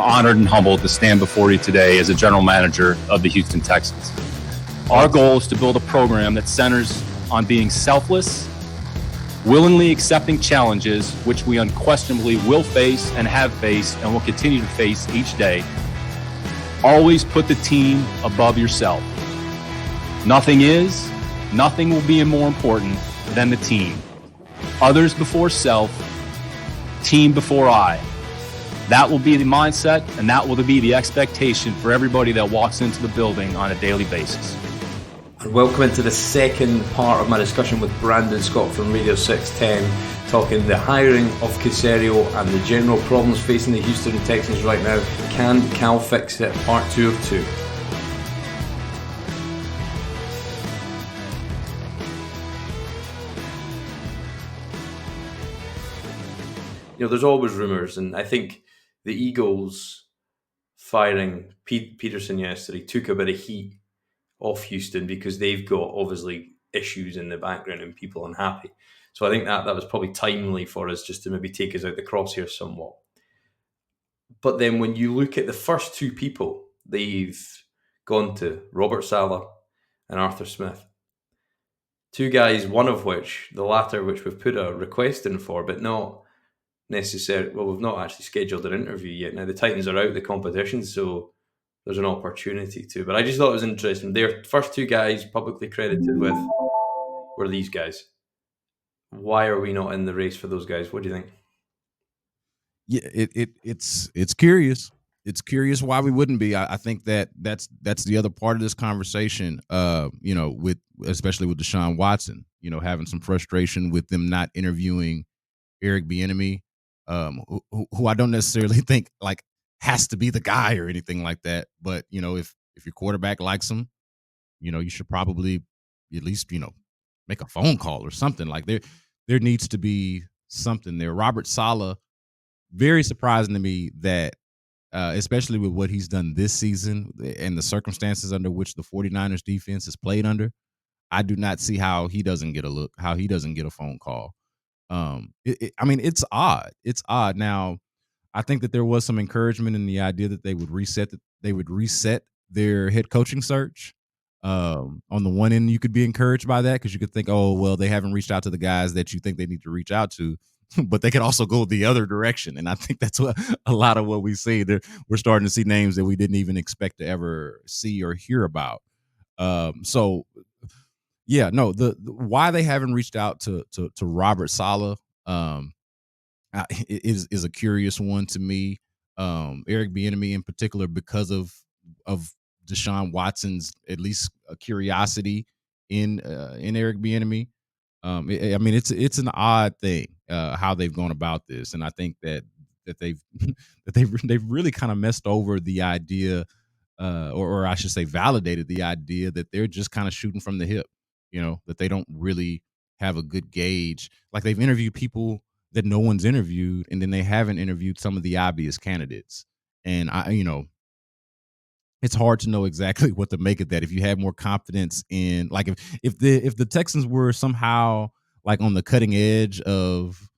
honored and humbled to stand before you today as a general manager of the Houston Texans. Our goal is to build a program that centers on being selfless, willingly accepting challenges, which we unquestionably will face and have faced and will continue to face each day. Always put the team above yourself. Nothing will be more important than the team. Others before self, team before I. That will be the mindset, and that will be the expectation for everybody that walks into the building on a daily basis. And welcome into the second part of my discussion with Brandon Scott from Radio 610, talking the hiring of Caserio and the general problems facing the Houston Texans right now. Can Cal fix it? Part 2 of 2. You know, there's always rumours, and I think the Eagles firing Peterson yesterday took a bit of heat off Houston because they've got obviously issues in the background and people unhappy. So I think that was probably timely for us just to maybe take us out the crosshairs somewhat. But then when you look at the first two people they've gone to, Robert Saleh and Arthur Smith, two guys, one of which, the latter, which we've put a request in for, but not necessarily, well, we've not actually scheduled an interview yet. Now the Titans are out of the competition, so there's an opportunity to. But I just thought it was interesting. Their first two guys publicly credited with were these guys. Why are we not in the race for those guys? What do you think? Yeah, it's curious. It's curious why we wouldn't be. I think that's the other part of this conversation. With especially with Deshaun Watson, having some frustration with them not interviewing Eric Bieniemy, who I don't necessarily think like has to be the guy or anything like that. But if your quarterback likes him, you should probably at least make a phone call or something. Like there needs to be something there. Robert Saleh, very surprising to me that especially with what he's done this season and the circumstances under which the 49ers defense has played under, I do not see how he doesn't get a look, how he doesn't get a phone call. It's odd. It's odd. Now, I think that there was some encouragement in the idea that they would reset their head coaching search. On the one end, you could be encouraged by that because you could think, oh, well, they haven't reached out to the guys that you think they need to reach out to, but they could also go the other direction. And I think that's what a lot of what we see. We're starting to see names that we didn't even expect to ever see or hear about. The why they haven't reached out to Robert Saleh is a curious one to me. Eric Bieniemy in particular, because of Deshaun Watson's at least a curiosity in Eric Bieniemy. It's an odd thing how they've gone about this, and I think that they've really kind of messed over the idea, or I should say, validated the idea that they're just kind of shooting from the hip. That they don't really have a good gauge. Like they've interviewed people that no one's interviewed, and then they haven't interviewed some of the obvious candidates. And it's hard to know exactly what to make of that. If you have more confidence in, like, if the Texans were somehow like on the cutting edge of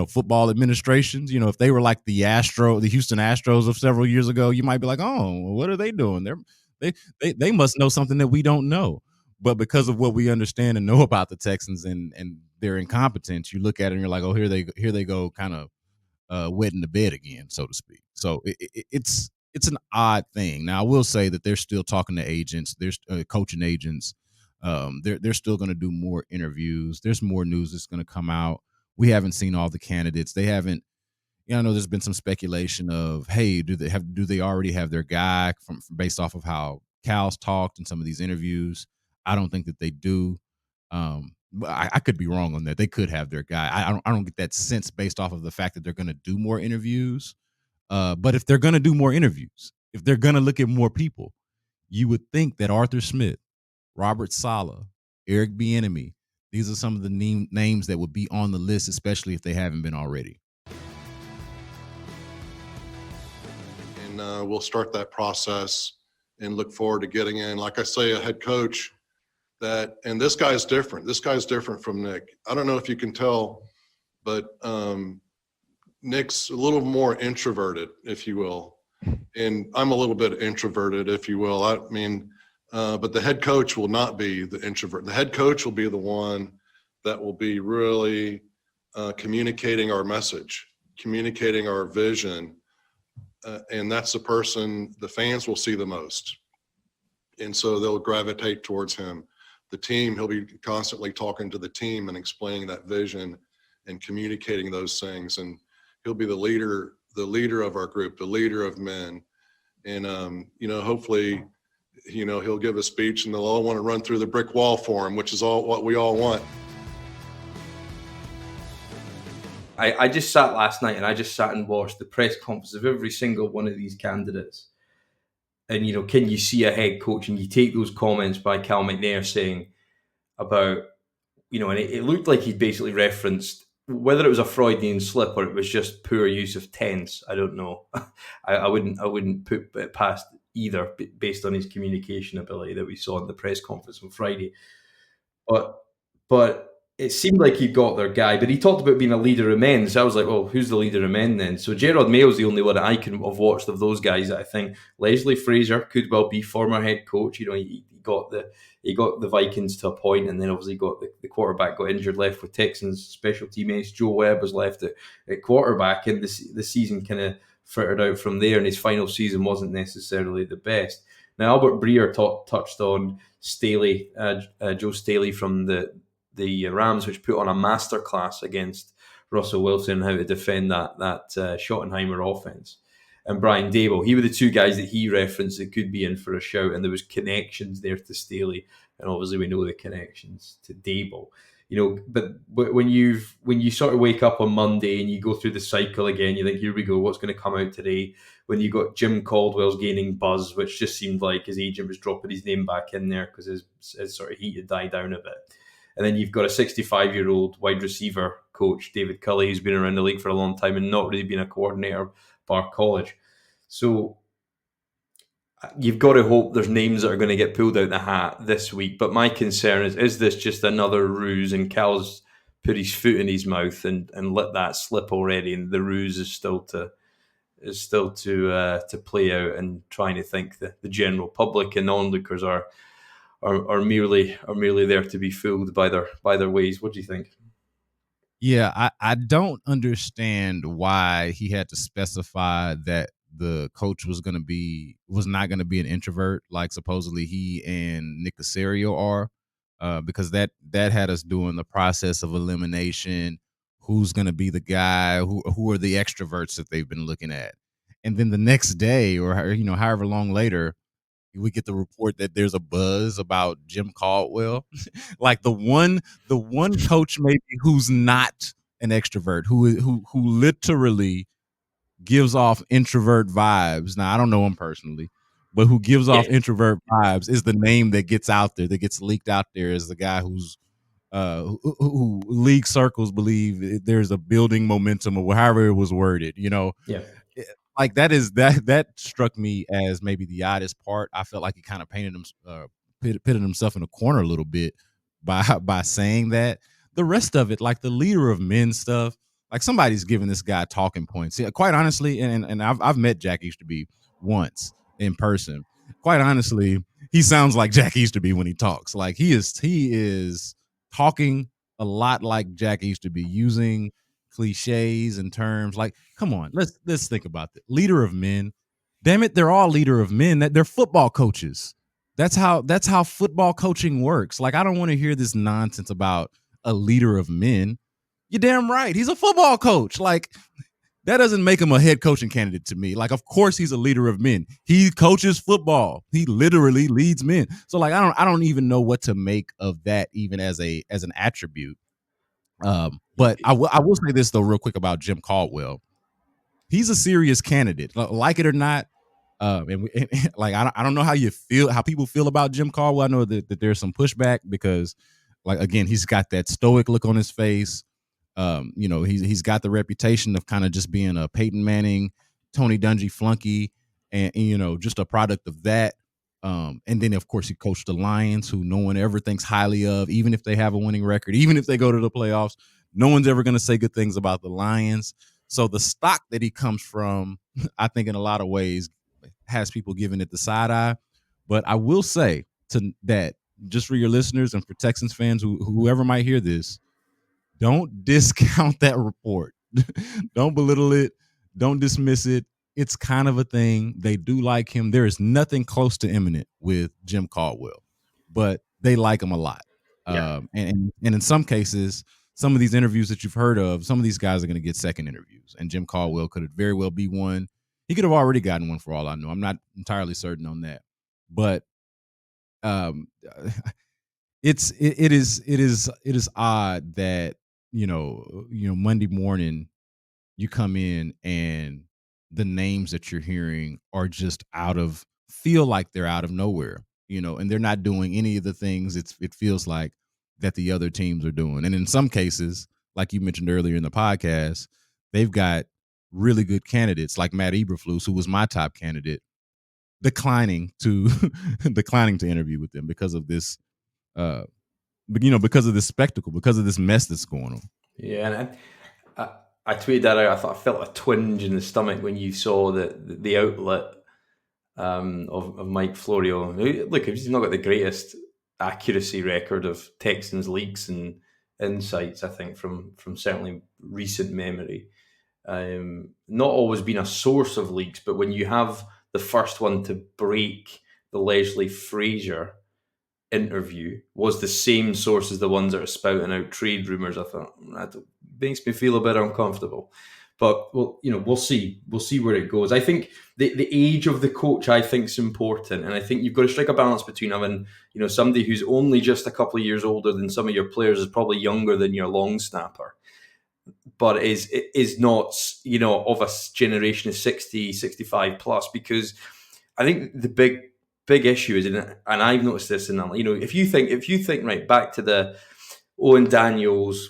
football administrations, if they were like the Houston Astros of several years ago, you might be like, oh, what are they doing? They must know something that we don't know. But because of what we understand and know about the Texans and their incompetence, you look at it and you're like, oh, here they go, kind of wetting the bed again, so to speak. So it's an odd thing. Now, I will say that they're still talking to agents. There's coaching agents. They're still going to do more interviews. There's more news that's going to come out. We haven't seen all the candidates. They haven't. I know there's been some speculation of, hey, do they already have their guy from based off of how Cal's talked in some of these interviews? I don't think that they do. I could be wrong on that. They could have their guy. I don't get that sense based off of the fact that they're going to do more interviews. But if they're going to do more interviews, if they're going to look at more people, you would think that Arthur Smith, Robert Saleh, Eric Bieniemy, these are some of the names that would be on the list, especially if they haven't been already. And we'll start that process and look forward to getting in, like I say, a head coach and this guy's different. This guy's different from Nick. I don't know if you can tell, but Nick's a little more introverted, if you will, and I'm a little bit introverted, if you will. I mean, but the head coach will not be the introvert. The head coach will be the one that will be really communicating our message, communicating our vision, and that's the person the fans will see the most. And so they'll gravitate towards him. The team, he'll be constantly talking to the team and explaining that vision and communicating those things. And he'll be the leader of our group, the leader of men. And, hopefully, he'll give a speech and they'll all want to run through the brick wall for him, which is all what we all want. I just sat last night and I just sat and watched the press conference of every single one of these candidates. And, can you see a head coach? And you take those comments by Cal McNair saying about, and it looked like he'd basically referenced whether it was a Freudian slip or it was just poor use of tense. I don't know. I wouldn't put it past either based on his communication ability that we saw in the press conference on Friday. But it seemed like he got their guy, but he talked about being a leader of men. So I was like, well, who's the leader of men then? So Gerard Mayo's the only one that I can have watched of those guys that I think. Leslie Frazier could well be former head coach. He got the Vikings to a point, and then obviously got the quarterback got injured, left with Texans special teammates. Joe Webb was left at quarterback, and the season kind of frittered out from there, and his final season wasn't necessarily the best. Now, Albert Breer touched on Staley, Joe Staley from the Rams, which put on a masterclass against Russell Wilson, how to defend that Schottenheimer offense. And Brian Dabo, he were the two guys that he referenced that could be in for a shout, and there was connections there to Staley, and obviously we know the connections to Dabo. But when you sort of wake up on Monday and you go through the cycle again, you think, here we go, what's going to come out today? When you got Jim Caldwell's gaining buzz, which just seemed like his agent was dropping his name back in there because his sort of heat had died down a bit. And then you've got a 65-year-old wide receiver coach, David Culley, who's been around the league for a long time and not really been a coordinator bar college. So you've got to hope there's names that are going to get pulled out the hat this week. But my concern is this just another ruse? And Cal's put his foot in his mouth and let that slip already, and the ruse is still to play out, and trying to think that the general public and onlookers are merely there to be fooled by their ways. What do you think? Yeah, I don't understand why he had to specify that the coach was not going to be an introvert, like supposedly he and Nick Caserio are, because that had us doing the process of elimination. Who's going to be the guy? Who are the extroverts that they've been looking at? And then the next day, or however long later, we get the report that there's a buzz about Jim Caldwell, like the one coach maybe who's not an extrovert, who literally gives off introvert vibes. Now, I don't know him personally, but who gives off introvert vibes is the name that gets out there, that gets leaked out there as the guy who's who league circles believe there's a building momentum, or however it was worded. Yeah. Like that struck me as maybe the oddest part. I felt like he kind of pitted himself in a corner a little bit by saying that. The rest of it, like the leader of men stuff, like somebody's giving this guy talking points. Yeah, quite honestly, and I've met Jack Easterby once in person. Quite honestly, he sounds like Jack Easterby when he talks. Like he is talking a lot like Jack Easterby, using cliches and terms. Like, come on, let's think about it. Leader of men, damn it, they're all leader of men. That they're football coaches. That's how football coaching works. Like, I don't want to hear this nonsense about a leader of men. You're damn right, he's a football coach. Like, that doesn't make him a head coaching candidate to me. Like, of course he's a leader of men. He coaches football. He literally leads men. So like, I don't even know what to make of that, even as an attribute. But I will say this though, real quick, about Jim Caldwell. He's a serious candidate, like it or not. I don't know how people feel about Jim Caldwell. I know that there's some pushback because, like, again, he's got that stoic look on his face. He's got the reputation of kind of just being a Peyton Manning, Tony Dungy flunky, and just a product of that. And then of course he coached the Lions, who no one ever thinks highly of, even if they have a winning record, even if they go to the playoffs. No one's ever going to say good things about the Lions. So the stock that he comes from, I think in a lot of ways has people giving it the side eye. But I will say that just for your listeners and for Texans fans, whoever might hear this, don't discount that report. Don't belittle it. Don't dismiss it. It's kind of a thing. They do like him. There is nothing close to imminent with Jim Caldwell, but they like him a lot. Yeah. And in some cases, some of these interviews that you've heard of, some of these guys are going to get second interviews, and Jim Caldwell could very well be one. He could have already gotten one for all I know. I'm not entirely certain on that, but it is odd that Monday morning you come in and the names that you're hearing are just feel like they're out of nowhere, and they're not doing any of the things it feels like that the other teams are doing. And in some cases, like you mentioned earlier in the podcast, they've got really good candidates like Matt Eberflus, who was my top candidate, declining to interview with them because of this because of this spectacle, because of this mess that's going on. Yeah, and I tweeted that out. I felt a twinge in the stomach when you saw the outlet of Mike Florio. Look, he's not got the greatest accuracy record of Texans leaks and insights, I think, from certainly recent memory. Not always been a source of leaks, but when you have the first one to break the Leslie Frazier interview was the same source as the ones that are spouting out trade rumors, I thought that makes me feel a bit uncomfortable. But we'll see where it goes. I think the age of the coach, I think, is important, and I think you've got to strike a balance between having somebody who's only just a couple of years older than some of your players, is probably younger than your long snapper, but is not of a generation of 60, 65 plus. Because I think the big issue is, and I've noticed this in if you think right back to the Owen Daniels,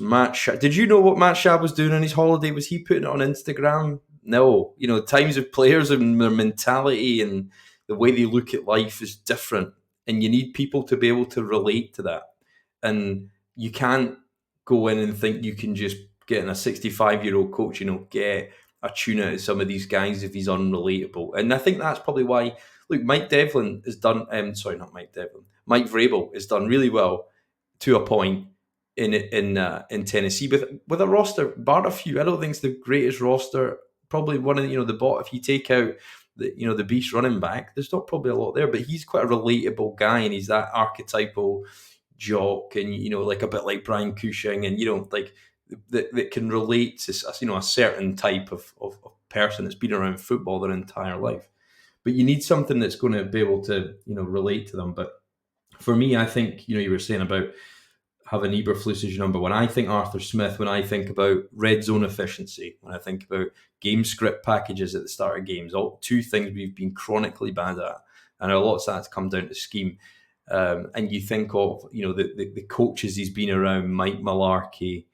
did you know what Matt Schaub was doing on his holiday? Was he putting it on Instagram? No. Times of players and their mentality and the way they look at life is different, and you need people to be able to relate to that. And you can't go in and think you can just get in a 65-year-old coach, get a tune out of some of these guys if he's unrelatable. And I think that's probably why. Look, Mike Vrabel has done really well to a point in Tennessee with a roster, bar a few. I don't think it's the greatest roster. Probably one of the bot. If you take out the beast running back, there's not probably a lot there. But he's quite a relatable guy, and he's that archetypal jock, and like a bit like Brian Cushing, and like that can relate to a certain type of person that's been around football their entire life. But you need something that's going to be able to, relate to them. But for me, I think, you were saying about having Eberflus as your number one. I think Arthur Smith, when I think about red zone efficiency, when I think about game script packages at the start of games, all two things we've been chronically bad at. And a lot of that's come down to scheme. And you think of, the coaches he's been around, Mike Mularkey,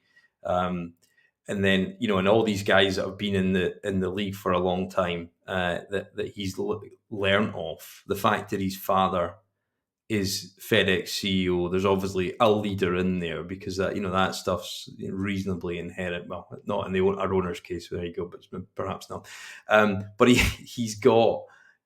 and then, and all these guys that have been in the league for a long time, that he's learned off. The fact that his father is FedEx CEO, there's obviously a leader in there, because that stuff's reasonably inherent. Well, not in our owner's case, there you go, but perhaps not. But he's got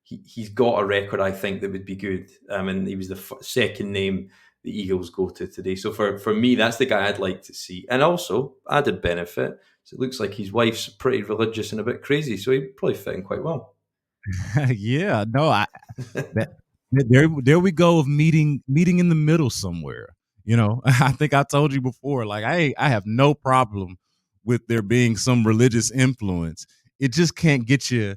a record, I think, that would be good. And he was the second name the Eagles go to today. So for me, that's the guy I'd like to see. And also, added benefit, so it looks like his wife's pretty religious and a bit crazy, so he'd probably fit in quite well. Yeah, no, there we go, of meeting in the middle somewhere. I think I told you before, like I have no problem with there being some religious influence. It just can't get you,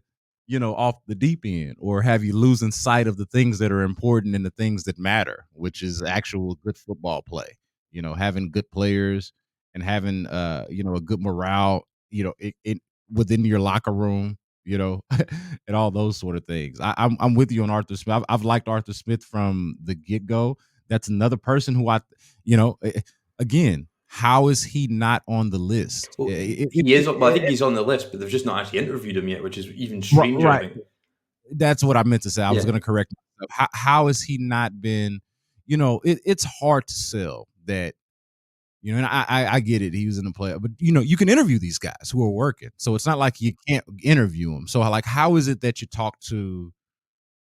off the deep end, or have you losing sight of the things that are important and the things that matter, which is actual good football play. Having good players and having a good morale, it within your locker room, and all those sort of things. I'm with you on Arthur Smith. I've liked Arthur Smith from the get-go. That's another person who again, how is he not on the list? Well, he is. I think he's on the list, but they've just not actually interviewed him yet, which is even stranger. Right. I think. That's what I meant to say. I was going to correct myself. How has he not been? It's hard to sell that. You know, and I get it. He was in the play, but you can interview these guys who are working, so it's not like you can't interview them. So, like, how is it that you talk to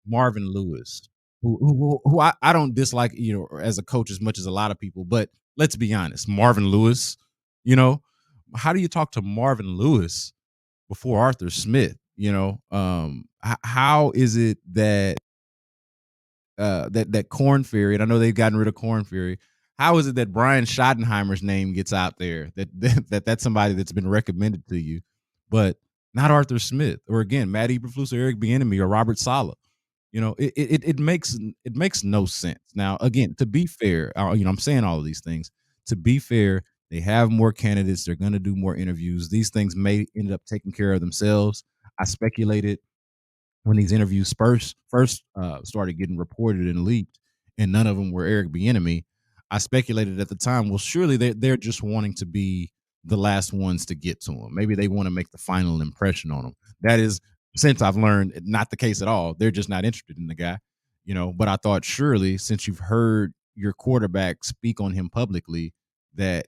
Marvin Lewis, who I don't dislike, as a coach as much as a lot of people, but let's be honest, Marvin Lewis, how do you talk to Marvin Lewis before Arthur Smith? How is it that that Corn Ferry, and I know they've gotten rid of Corn Ferry. How is it that Brian Schottenheimer's name gets out there? That's somebody that's been recommended to you, but not Arthur Smith, or again, Matt Eberflus, or Eric Bieniemy, or Robert Saleh. It makes no sense. Now, again, to be fair, I'm saying all of these things. To be fair, they have more candidates. They're going to do more interviews. These things may end up taking care of themselves. I speculated when these interviews first started getting reported and leaked, and none of them were Eric Bieniemy. I speculated at the time, well, surely they're just wanting to be the last ones to get to him. Maybe they want to make the final impression on him. That is, since I've learned, not the case at all. They're just not interested in the guy, But I thought, surely, since you've heard your quarterback speak on him publicly, that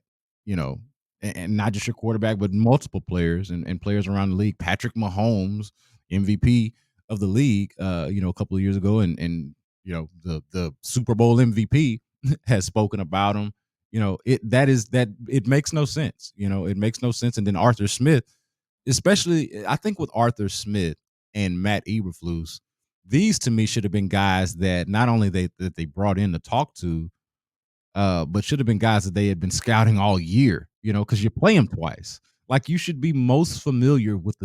and not just your quarterback, but multiple players and players around the league, Patrick Mahomes, MVP of the league, a couple of years ago, and the Super Bowl MVP has spoken about him. It makes no sense. It makes no sense. And then Arthur Smith, especially, I think with Arthur Smith and Matt Eberflus, these to me should have been guys that not only that they brought in to talk to, but should have been guys that they had been scouting all year. Because you play them twice. Like, you should be most familiar with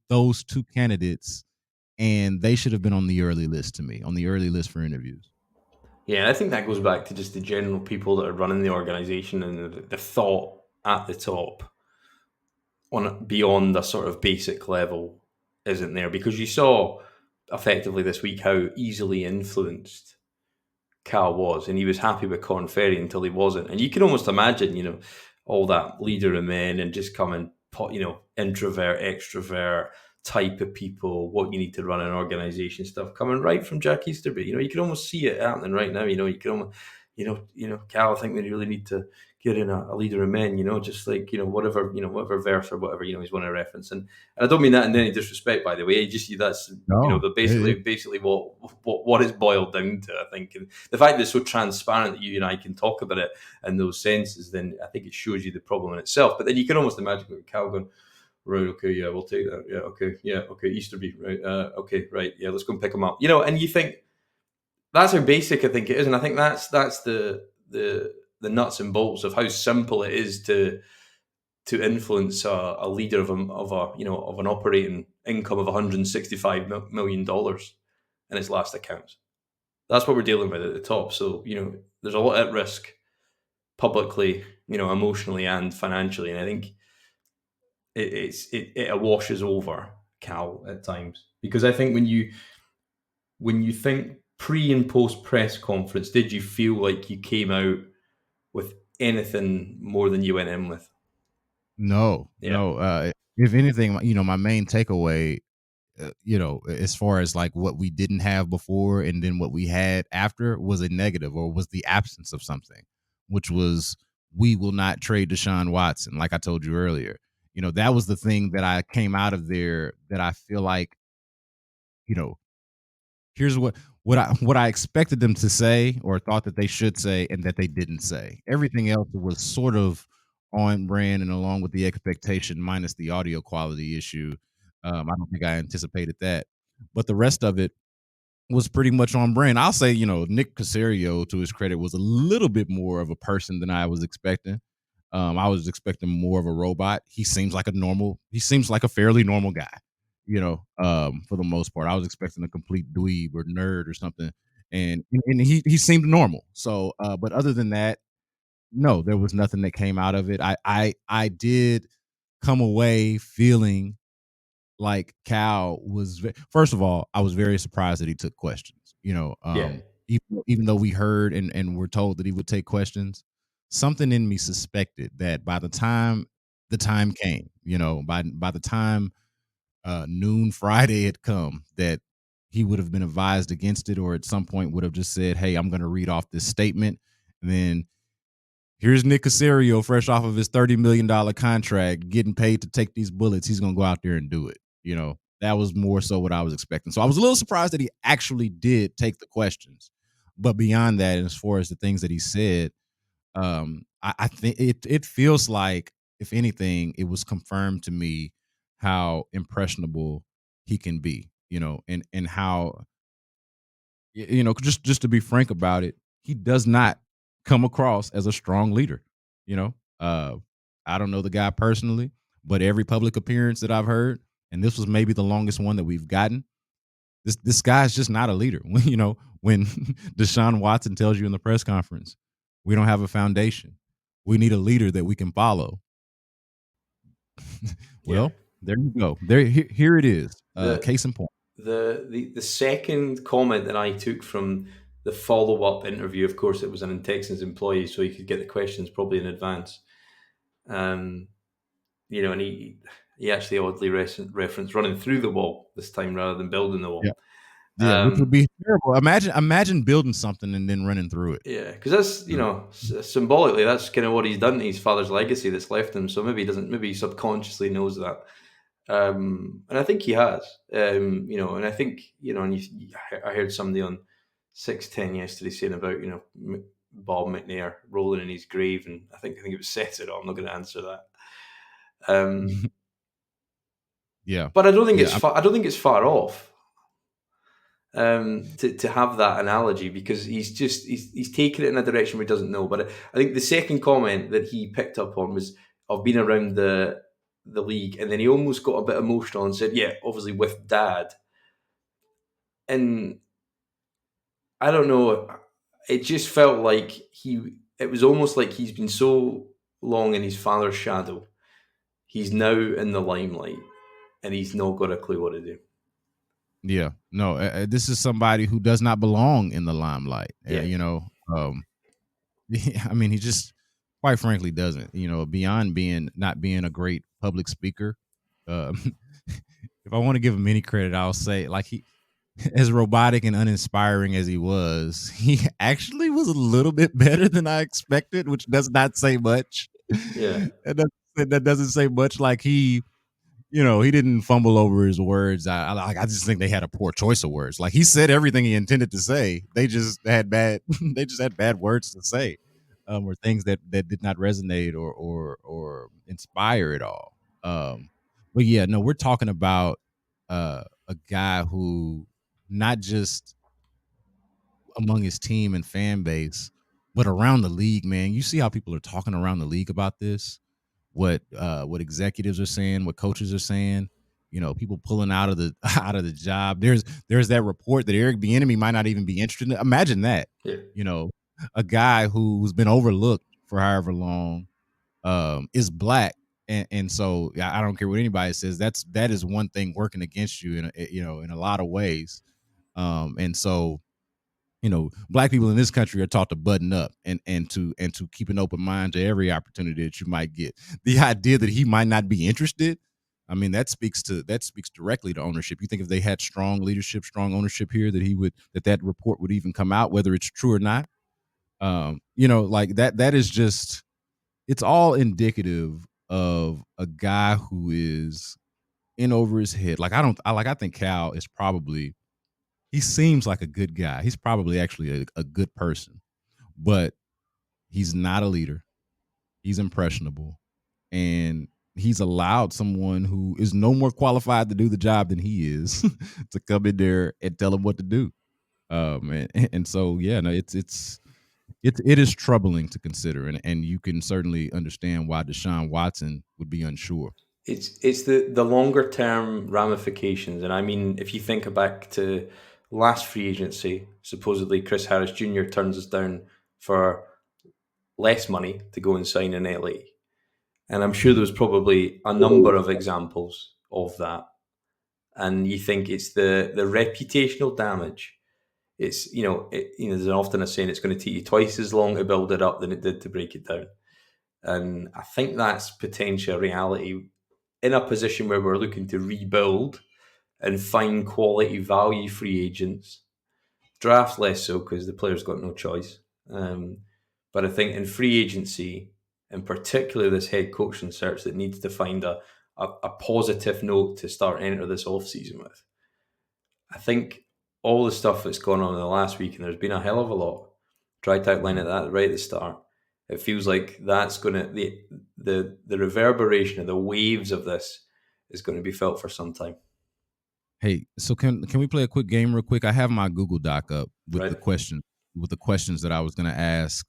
those two candidates. And they should have been on the early list to me, on the early list for interviews. Yeah, and I think that goes back to just the general people that are running the organization and the thought at the top on beyond the sort of basic level isn't there. Because you saw effectively this week how easily influenced Cal was, and he was happy with Corn Ferry until he wasn't. And you can almost imagine, all that leader of men and just coming, introvert, extrovert type of people, what you need to run an organization stuff coming right from Jack Easterby. You can almost see it happening right now. You can almost, Cal, I think we really need to get in a leader of men, just like, whatever verse or whatever, he's want to reference. And I don't mean that in any disrespect, by the way. That's, but basically what it's boiled down to, I think. And the fact that it's so transparent that you and I can talk about it in those senses, then I think it shows you the problem in itself. But then you can almost imagine Cal going, right, okay, yeah, we'll take that. Yeah, okay, Easterby, right, okay, right, yeah, let's go and pick him up. And you think that's how basic I think it is, and I think that's the nuts and bolts of how simple it is to influence a leader of an operating income of $165 million in his last accounts. That's what we're dealing with at the top. So there's a lot at risk publicly, emotionally and financially, and I think it washes over Cal at times, because I think when you think pre and post press conference, did you feel like you came out with anything more than you went in with? No. If anything, my main takeaway, as far as like what we didn't have before and then what we had after, was a negative, or was the absence of something, which was, we will not trade Deshaun Watson. Like I told you earlier, that was the thing that I came out of there that I feel like, here's what I expected them to say, or thought that they should say, and that they didn't say. Everything else was sort of on brand and along with the expectation, minus the audio quality issue. I don't think I anticipated that, but the rest of it was pretty much on brand. I'll say, Nick Caserio, to his credit, was a little bit more of a person than I was expecting. I was expecting more of a robot. He seems like a fairly normal guy, for the most part. I was expecting a complete dweeb or nerd or something. And he seemed normal. So, but other than that, no, there was nothing that came out of it. I did come away feeling like Cal was, first of all, I was very surprised that he took questions, even though we heard and were told that he would take questions. Something in me suspected that by the time the time came, by the time noon Friday had come, that he would have been advised against it, or at some point would have just said, hey, I'm going to read off this statement. And then Here's Nick Caserio, fresh off of his $30 million contract, getting paid to take these bullets. He's going to go out there and do it. That was more so what I was expecting. So I was a little surprised that he actually did take the questions. But beyond that, and as far as the things that he said, I think it feels like, if anything, it was confirmed to me how impressionable he can be, and how, just to be frank about it, he does not come across as a strong leader. I don't know the guy personally, but every public appearance that I've heard, and this was maybe the longest one that we've gotten, this guy's just not a leader. When Deshaun Watson tells you in the press conference, we don't have a foundation, we need a leader that we can follow. Well, there you go. Here it is. Case in point. The second comment that I took from the follow-up interview, of course, it was an Texans employee, so he could get the questions probably in advance. And he actually oddly referenced running through the wall this time rather than building the wall. Yeah, which would be terrible. Imagine building something and then running through it. Yeah, because that's symbolically, that's kind of what he's done. His father's legacy that's left him. So maybe he subconsciously knows that. And I think he has. And I think I heard somebody on 610 yesterday saying about Bob McNair rolling in his grave, and I think it was Seth. I'm not going to answer that. Yeah, but I don't think it's far off. To have that analogy, because he's taken it in a direction where he doesn't know. But I think the second comment that he picked up on was, I've been around the league, and then he almost got a bit emotional and said, yeah, obviously with dad. And I don't know, it just felt like it was almost like he's been so long in his father's shadow, he's now in the limelight and he's not got a clue what to do. Yeah, no, this is somebody who does not belong in the limelight. Yeah. He just, quite frankly, doesn't. Beyond not being a great public speaker, if I want to give him any credit, I'll say, like, he, as robotic and uninspiring as he was, he actually was a little bit better than I expected, which does not say much. Yeah, that doesn't say much. Like, he didn't fumble over his words. I just think they had a poor choice of words. Like, he said everything he intended to say. They just had bad words to say, or things that did not resonate or inspire at all. But yeah, no, we're talking about a guy who, not just among his team and fan base, but around the league, man. You see how people are talking around the league about this. What executives are saying, what coaches are saying, people pulling out of the job. There's that report that Eric Bieniemy might not even be interested in. Imagine that. Yeah. A guy who's been overlooked for however long, is black, and so I don't care what anybody says. That is one thing working against you in a lot of ways. And so, black people in this country are taught to button up and to keep an open mind to every opportunity that you might get. The idea that he might not be interested, I mean, that speaks directly to ownership. You think if they had strong leadership, strong ownership here, that report would even come out, whether it's true or not. Like that is just, it's all indicative of a guy who is in over his head. I think Cal is probably, he seems like a good guy. He's probably actually a good person, but he's not a leader. He's impressionable, and he's allowed someone who is no more qualified to do the job than he is to come in there and tell him what to do. And so, yeah, no, it is troubling to consider, and you can certainly understand why Deshaun Watson would be unsure. It's the longer term ramifications, and I mean, if you think back to last free agency, supposedly Chris Harris Jr. turns us down for less money to go and sign in LA, and I'm sure there's probably a number of examples of that. And you think it's the reputational damage. It's there's often a saying, it's going to take you twice as long to build it up than it did to break it down, and I think that's potential reality in a position where we're looking to rebuild and find quality value free agents. Draft less so, because the players got no choice. But I think in free agency, and particularly this head coaching search that needs to find a positive note to start enter this offseason with, I think all the stuff that's gone on in the last week, and there's been a hell of a lot, tried to outline it that right at the start. It feels like that's going to, the reverberation of the waves of this is going to be felt for some time. Hey, so can we play a quick game real quick? I have my Google Doc up with Right. the questions that I was going to ask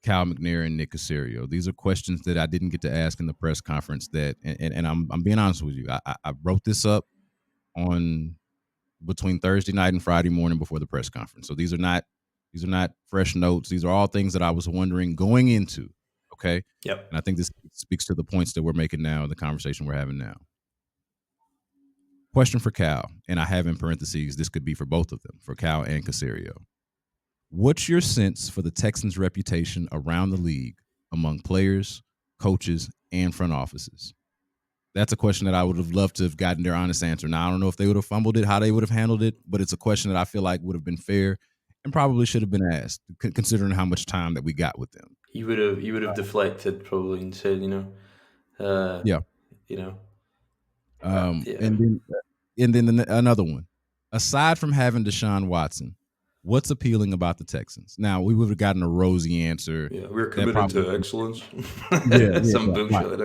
Cal McNair and Nick Caserio. These are questions that I didn't get to ask in the press conference. And I'm being honest with you. I wrote this up on between Thursday night and Friday morning before the press conference. So these are not fresh notes. These are all things that I was wondering going into. Okay. Yep. And I think this speaks to the points that we're making now, the conversation we're having now. Question for Cal, and I have in parentheses, this could be for both of them, for Cal and Caserio. What's your sense for the Texans' reputation around the league among players, coaches, and front offices? That's a question that I would have loved to have gotten their honest answer. Now, I don't know if they would have fumbled it, how they would have handled it, but it's a question that I feel like would have been fair and probably should have been asked, considering how much time that we got with them. You would have deflected probably and said, Yeah. And then another one. Aside from having Deshaun Watson, what's appealing about the Texans? Now, we would have gotten a rosy answer. Yeah, we're committed to excellence. Some bullshit.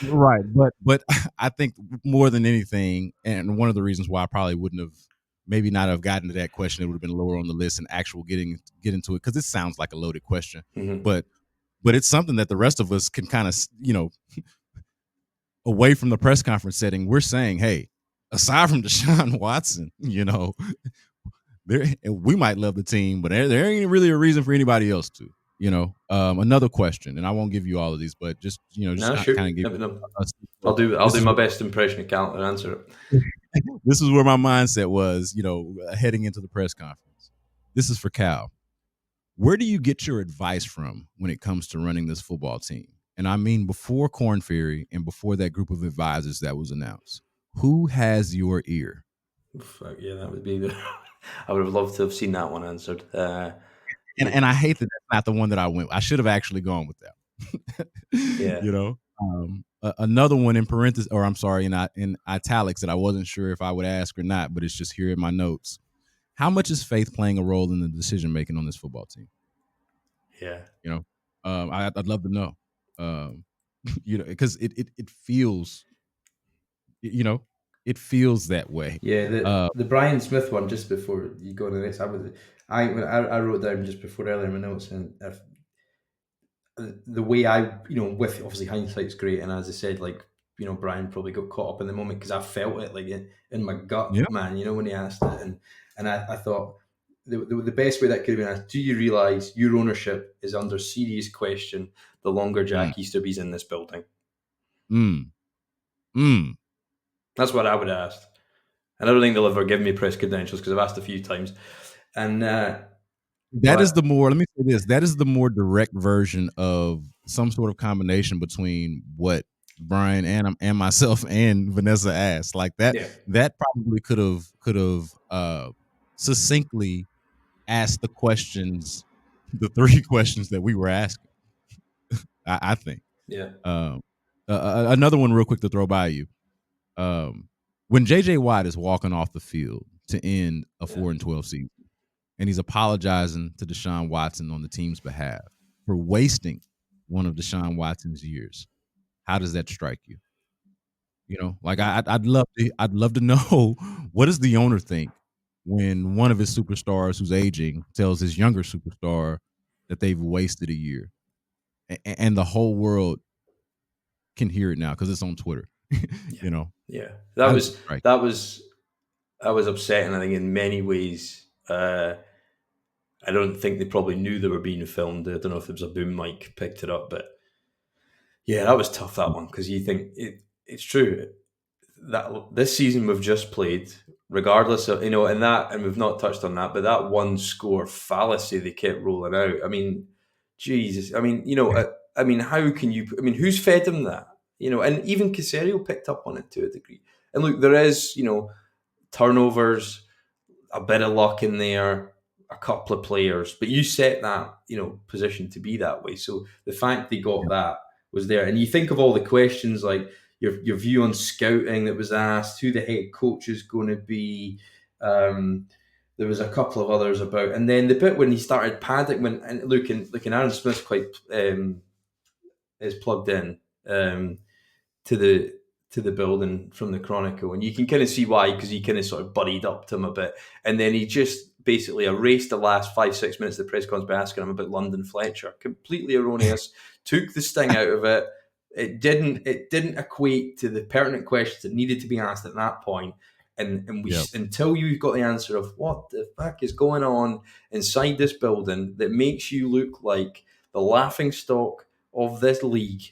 Right. But I think more than anything, and one of the reasons why I probably wouldn't have maybe not have gotten to that question, it would have been lower on the list and actual get into it, because it sounds like a loaded question. Mm-hmm. But it's something that the rest of us can kind of, away from the press conference setting, we're saying, hey, aside from Deshaun Watson, we might love the team, but there ain't really a reason for anybody else to. Another question, and I won't give you all of these, but just kind of give. No. I'll do my best impression of Cal and answer it. This is where my mindset was, heading into the press conference. This is for Cal. Where do you get your advice from when it comes to running this football team? And I mean, before Korn Ferry and before that group of advisors that was announced, who has your ear? Fuck yeah, that would be I would have loved to have seen that one answered. And I hate that that's not the one that I went with. I should have actually gone with that. Yeah. Another one in parentheses, or I'm sorry, in italics that I wasn't sure if I would ask or not, but it's just here in my notes. How much is faith playing a role in the decision making on this football team? Yeah. I'd love to know. Because it feels, it feels that way. Yeah, the Brian Smith one, just before you go to the next, I wrote down just before earlier in my notes, and the way with obviously hindsight's great, and as I said, Brian probably got caught up in the moment because I felt it in my gut, man. When he asked it, and I thought the best way that could have been asked: do you realize your ownership is under serious question the longer Jack Easterby's in this building? That's what I would have asked. And I don't think they'll ever give me press credentials because I've asked a few times. And that is the more, let me say this, that is the more direct version of some sort of combination between what Brian and myself and Vanessa asked. Like that, that probably could have succinctly asked the questions, the three questions that we were asking. I think. Yeah. Another one real quick to throw by you. When JJ Watt is walking off the field to end a 4-12 season, and he's apologizing to Deshaun Watson on the team's behalf for wasting one of Deshaun Watson's years, how does that strike you? I'd love to know, what does the owner think when one of his superstars who's aging tells his younger superstar that they've wasted a year, and the whole world can hear it now because it's on Twitter. Yeah, that was upsetting. I think in many ways, I don't think they probably knew they were being filmed. I don't know if it was a boom mic picked it up, but yeah, that was tough, that one, because you think it's true that this season we've just played, regardless of and we've not touched on that, but that one score fallacy they kept rolling out. I mean, Jesus. I mean, how can you? I mean, who's fed them that? And even Caserio picked up on it to a degree. And look, there is, turnovers, a bit of luck in there, a couple of players, but you set that, position to be that way. So the fact they got that was there. And you think of all the questions like your view on scouting that was asked, who the head coach is going to be. There was a couple of others about, and then the bit when he started padding, and Aaron Smith's quite is plugged in to the building from the Chronicle, and you can kind of see why, because he kind of sort of buddied up to him a bit, and then he just basically erased the last 5-6 minutes of the press conference by asking him about London Fletcher. Completely erroneous. Took the sting out of it. It didn't equate to the pertinent questions that needed to be asked at that point. And we until you've got the answer of what the fuck is going on inside this building that makes you look like the laughing stock of this league,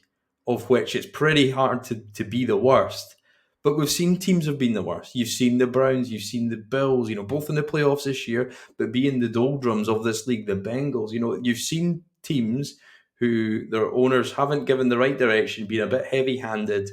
of which it's pretty hard to be the worst. But we've seen teams have been the worst. You've seen the Browns, you've seen the Bills, both in the playoffs this year, but being the doldrums of this league, the Bengals, you've seen teams who their owners haven't given the right direction, been a bit heavy-handed,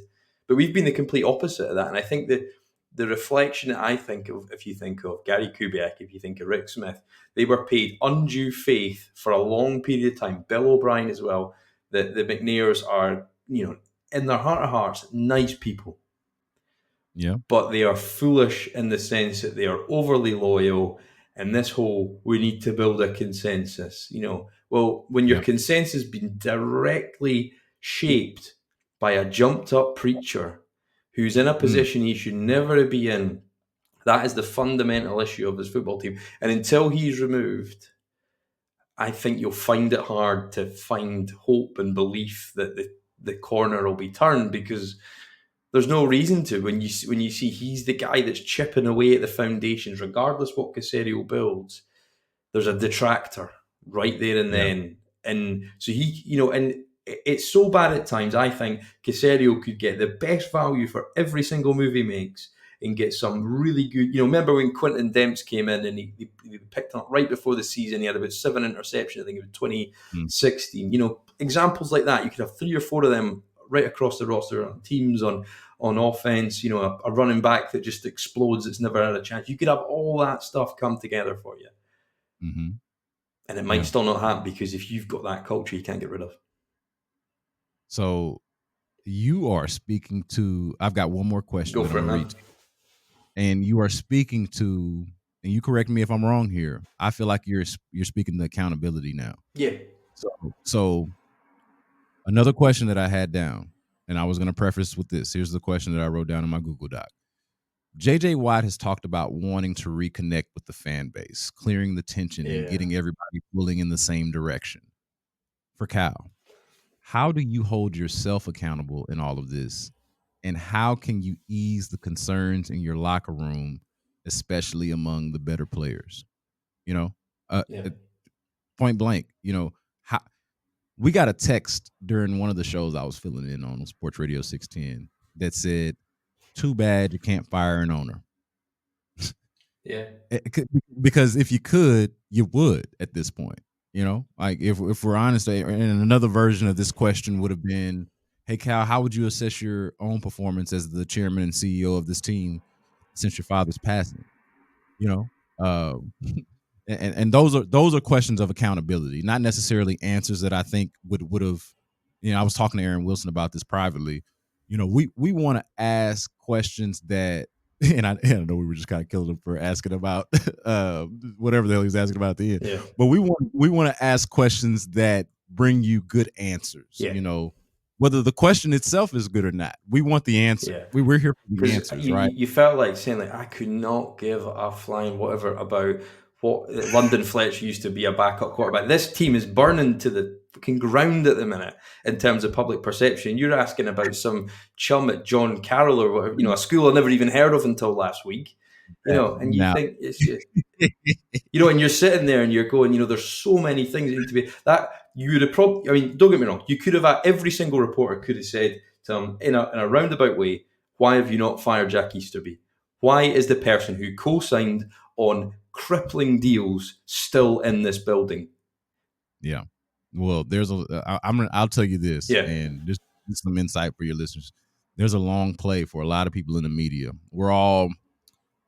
but we've been the complete opposite of that. And I think that the reflection that I think of, if you think of Gary Kubiak, if you think of Rick Smith, they were paid undue faith for a long period of time. Bill O'Brien as well. The McNairs are, in their heart of hearts, nice people. Yeah. But they are foolish in the sense that they are overly loyal. And this whole, we need to build a consensus. Well, when your consensus has been directly shaped by a jumped up preacher who's in a position he should never be in, that is the fundamental issue of this football team. And until he's removed, I think you'll find it hard to find hope and belief that the corner will be turned, because there's no reason to. When you see he's the guy that's chipping away at the foundations, regardless what Caserio builds, there's a detractor right there and then. And so and it's so bad at times. I think Caserio could get the best value for every single move he makes and get some really good. Remember when Quinton Demps came in and he picked up right before the season? He had about 7 interceptions. I think it was 2016. Examples like that. You could have 3 or 4 of them right across the roster on teams, on offense. A running back that just explodes. It's never had a chance. You could have all that stuff come together for you, and it might still not happen, because if you've got that culture, you can't get rid of. So you are speaking to. I've got one more question. Go for it, man. And you are speaking to, and you correct me if I'm wrong here, I feel like you're speaking to accountability now. Yeah. So another question that I had down, and I was going to preface with this. Here's the question that I wrote down in my Google Doc. J.J. Watt has talked about wanting to reconnect with the fan base, clearing the tension and getting everybody pulling in the same direction. For Cal, how do you hold yourself accountable in all of this? And how can you ease the concerns in your locker room, especially among the better players? Point blank, how we got a text during one of the shows I was filling in on Sports Radio 610 that said, "Too bad you can't fire an owner." Yeah. Because if you could, you would at this point. Like if we're honest, and another version of this question would have been, "Hey, Cal, how would you assess your own performance as the chairman and CEO of this team since your father's passing?" And those are questions of accountability, not necessarily answers that I think would have. I was talking to Aaron Wilson about this privately. We want to ask questions that, and I know we were just kind of killing him for asking about whatever the hell he was asking about at the end. Yeah. But we want to ask questions that bring you good answers. Yeah. Whether the question itself is good or not, we want the answer. Yeah. We're here for the answers, right? You felt like saying, like, I could not give a flying whatever about what London Fletcher used to be a backup quarterback. This team is burning to the fucking ground at the minute in terms of public perception. You're asking about some chum at John Carroll or whatever, a school I never even heard of until last week. And you think it's just, and you're sitting there and you're going, there's so many things that need to be that you would have probably, don't get me wrong, you could have, every single reporter could have said to him in a roundabout way, why have you not fired Jack Easterby? Why is the person who co-signed on crippling deals still in this building? Yeah. Well, I'll tell you this, and just some insight for your listeners. There's a long play for a lot of people in the media. We're all,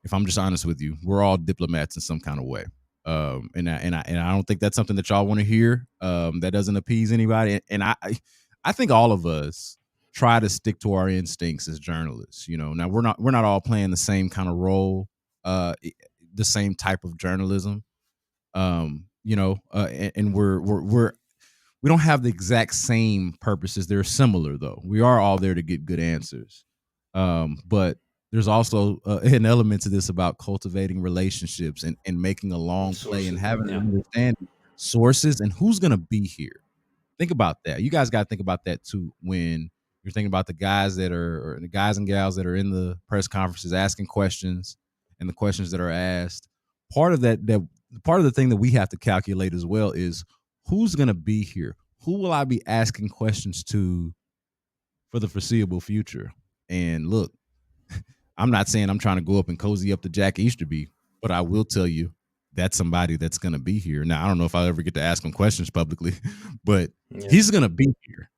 if I'm just honest with you, we're all diplomats in some kind of way. And I don't think that's something that y'all want to hear. That doesn't appease anybody. And I think all of us try to stick to our instincts as journalists. Now we're not all playing the same kind of role, the same type of journalism. And we don't have the exact same purposes. They're similar though. We are all there to get good answers. But there's also an element to this about cultivating relationships and making a long play and having to understand sources and who's going to be here. Think about that. You guys got to think about that too when you're thinking about the guys or the guys and gals that are in the press conferences asking questions and the questions that are asked. Part of the thing that we have to calculate as well is who's going to be here. Who will I be asking questions to for the foreseeable future? And look, I'm not saying I'm trying to go up and cozy up to Jack Easterby, but I will tell you that's somebody that's going to be here. Now, I don't know if I'll ever get to ask him questions publicly, but he's going to be here,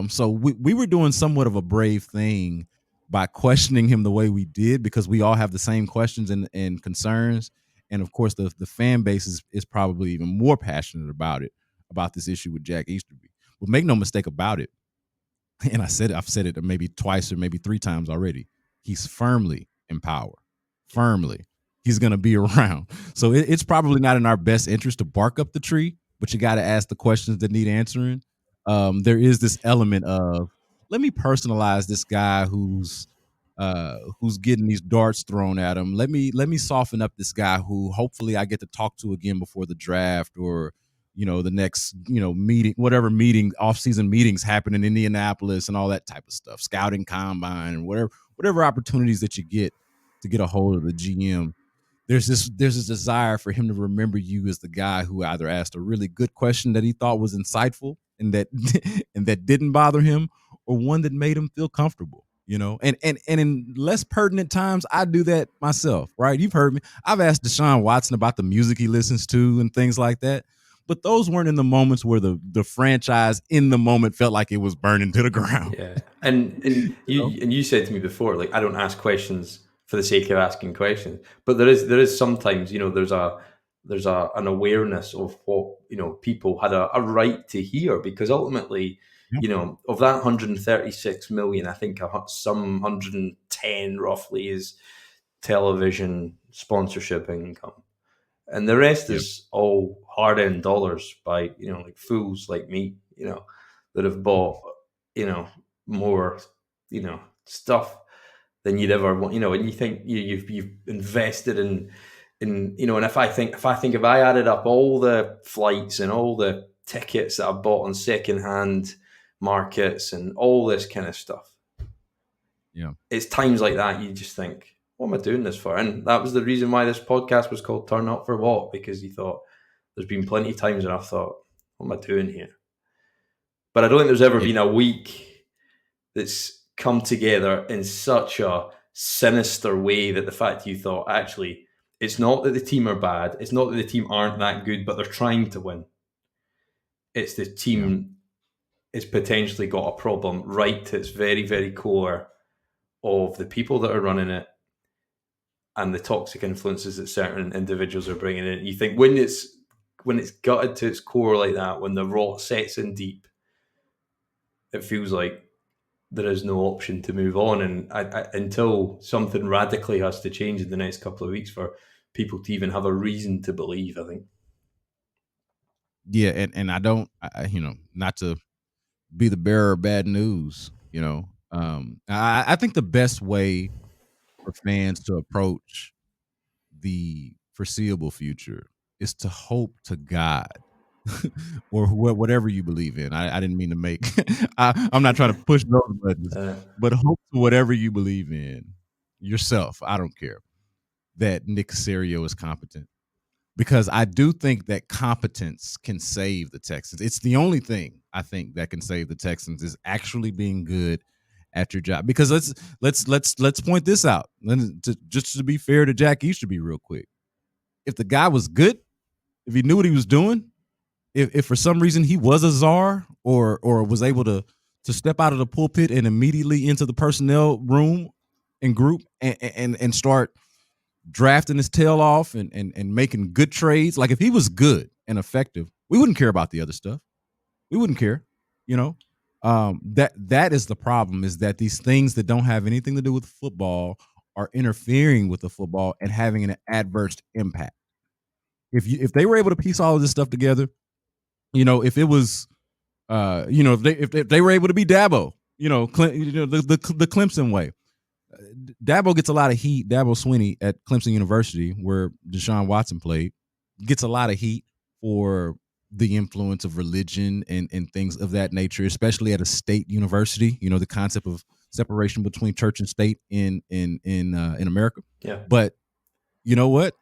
So we were doing somewhat of a brave thing by questioning him the way we did because we all have the same questions and concerns. And of course, the fan base is probably even more passionate about this issue with Jack Easterby. But make no mistake about it. And I've said it maybe twice or maybe 3 times already. He's firmly in power. Firmly. He's going to be around. So it's probably not in our best interest to bark up the tree, but you got to ask the questions that need answering. There is this element of, let me personalize this guy who's getting these darts thrown at him. Let me soften up this guy who hopefully I get to talk to again before the draft or the next, meeting, whatever meeting, off-season meetings happen in Indianapolis and all that type of stuff, scouting combine and whatever opportunities that you get to get a hold of the GM. There's this desire for him to remember you as the guy who either asked a really good question that he thought was insightful and that and that didn't bother him, or one that made him feel comfortable. And in less pertinent times, I do that myself, right? You've heard me. I've asked Deshaun Watson about the music he listens to and things like that. But those weren't in the moments where the franchise in the moment felt like it was burning to the ground. Yeah, and you said to me before, like, I don't ask questions for the sake of asking questions, but there is sometimes there's an awareness of what people had a right to hear, because ultimately of that 136 million, I think some 110 roughly is television sponsorship income. And the rest is all hard-earned dollars by, like fools like me, that have bought, more, stuff than you'd ever want, and you think you've invested in, and if I added up all the flights and all the tickets that I bought on secondhand markets and all this kind of stuff, it's times like that you just think, what am I doing this for? And that was the reason why this podcast was called Turn Up for What, because you thought there's been plenty of times when I've thought, what am I doing here? But I don't think there's ever been a week that's come together in such a sinister way that the fact you thought, actually, it's not that the team are bad. It's not that the team aren't that good, but they're trying to win. It's the team has potentially got a problem right to its very, very core of the people that are running it and the toxic influences that certain individuals are bringing in. You think when it's gutted to its core like that, when the rot sets in deep, it feels like there is no option to move on. And until something radically has to change in the next couple of weeks for people to even have a reason to believe, I think. Yeah, and I don't, not to be the bearer of bad news, I think the best way for fans to approach the foreseeable future is to hope to God or whatever you believe in. I didn't mean to make I'm not trying to push those buttons, but hope to whatever you believe in yourself. I don't care that Nick Caserio is competent, because I do think that competence can save the Texans. It's the only thing I think that can save the Texans is actually being good at your job. Because let's point this out. Just to be fair to Jack Easterby real quick. If the guy was good, if he knew what he was doing, if for some reason he was a czar or was able to step out of the pulpit and immediately into the personnel room and group and start drafting his tail off and making good trades. Like if he was good and effective, we wouldn't care about the other stuff. We wouldn't care, you know. That is the problem, is that these things that don't have anything to do with football are interfering with the football and having an adverse impact. If they were able to piece all of this stuff together, you know, if it was, you know, if they were able to be Dabo, you know, the Clemson way. Dabo gets a lot of heat. Dabo Sweeney at Clemson University, where Deshaun Watson played, gets a lot of heat for the influence of religion and things of that nature, especially at a state university. You know, the concept of separation between church and state in America. Yeah. But you know what?